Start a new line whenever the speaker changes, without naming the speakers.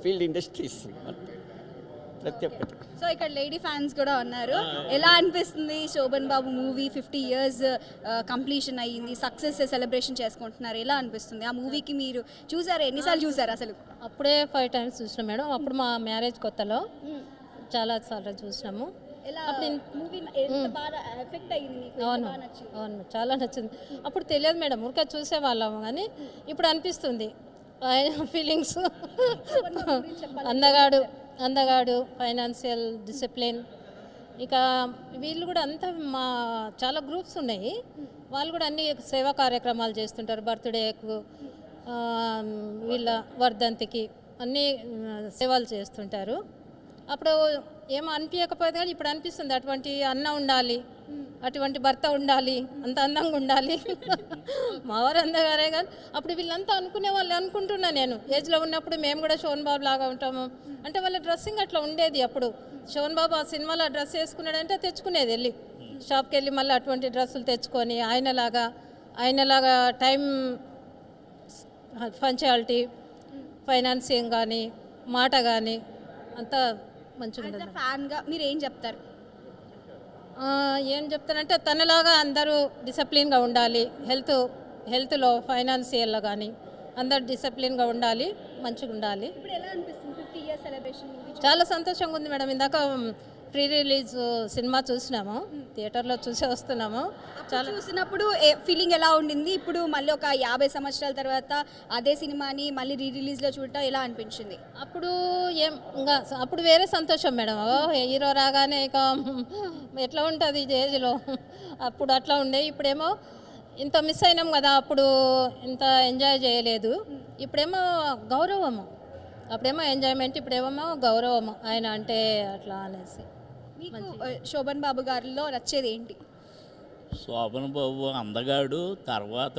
Field industries ప్రతి ఒక్కటి.
So ఇక్కడ లేడీ ఫ్యాన్స్ కూడా ఉన్నారు. ఎలా అనిపిస్తుంది శోభన్ బాబు మూవీ 50 years కంప్లీషన్ అయ్యింది, సక్సెస్ సెలబ్రేషన్ చేసుకుంటున్నారు, ఎలా అనిపిస్తుంది? ఆ మూవీకి మీరు చూసారు, ఎన్నిసార్లు చూసారు అసలు?
అప్పుడే 5 times చూసినాం మేడం. అప్పుడు మా మ్యారేజ్ కొత్తలో చాలా సార్లు చూసినాము.
ఎలా మూవీ ఎంత బాగా ఎఫెక్ట్ అయ్యింది మీకు?
అవును అవును, చాలా నచ్చింది. అప్పుడు తెలియదు మేడం, ఊరికే చూసేవాళ్ళము, కానీ ఇప్పుడు అనిపిస్తుంది ఫీలింగ్స్. అందగాడు ఫైనాన్షియల్ డిసిప్లిన్, ఇక వీళ్ళు కూడా అంతా మా చాలా గ్రూప్స్ ఉన్నాయి, వాళ్ళు కూడా అన్ని సేవా కార్యక్రమాలు చేస్తుంటారు. బర్త్డేకు, వీళ్ళ వర్ధంతికి అన్ని సేవలు చేస్తుంటారు. అప్పుడు ఏమో అనిపించకపోతే కానీ ఇప్పుడు అనిపిస్తుంది అటువంటి అన్న ఉండాలి, అటువంటి భర్త ఉండాలి, అంత అందంగా ఉండాలి. మావారు అందగారే, కానీ అప్పుడు వీళ్ళంతా అనుకునే వాళ్ళు అనుకుంటున్నా. నేను ఏజ్లో ఉన్నప్పుడు మేము కూడా శోభన్ బాబు లాగా ఉంటాము అంటే వాళ్ళ డ్రెస్సింగ్ అట్లా ఉండేది. అప్పుడు శోభన్ బాబు ఆ సినిమాలో డ్రెస్ వేసుకున్నాడంటే తెచ్చుకునేది, వెళ్ళి షాప్కి వెళ్ళి మళ్ళీ అటువంటి డ్రెస్సులు తెచ్చుకొని ఆయనలాగా టైం పంచాలిటీ, ఫైనాన్సింగ్ కానీ మాట కానీ అంతా మంచిగా ఉంటుంది.
ఫ్యాన్గా మీరు ఏం చెప్తారు?
ఏం చెప్తానంటే తనలాగా అందరూ డిసిప్లిన్గా ఉండాలి, హెల్త్లో ఫైనాన్షియల్లో కానీ అందరు డిసిప్లిన్గా ఉండాలి, మంచిగా ఉండాలి.
ఇప్పుడు ఎలా అనిపిస్తుంది 50 years సెలబ్రేషన్?
చాలా సంతోషంగా ఉంది మేడం. ఇందాక ప్రీ రిలీజ్ సినిమా చూసినాము, థియేటర్లో చూసే వస్తున్నాము.
చాలా చూసినప్పుడు ఫీలింగ్ ఎలా ఉండింది? ఇప్పుడు మళ్ళీ ఒక 50 సంవత్సరాల తర్వాత అదే సినిమాని మళ్ళీ రిలీజ్లో చూడటం ఎలా అనిపించింది?
అప్పుడు ఇంకా అప్పుడు వేరే సంతోషం మేడం. హీరో రాగానే ఇక ఎట్లా ఉంటుంది ఏజ్లో, అప్పుడు అట్లా ఉండే. ఇప్పుడేమో ఇంత మిస్ అయినాం కదా, అప్పుడు ఇంత ఎంజాయ్ చేయలేదు. ఇప్పుడేమో గౌరవము, అప్పుడేమో ఎంజాయ్మెంట్, ఇప్పుడేమో గౌరవము ఆయన అంటే అట్లా అనేసి.
మీకు శోభన్ బాబు గారిలో నచ్చేది ఏంటి?
శోభన్ బాబు అందగాడు, తర్వాత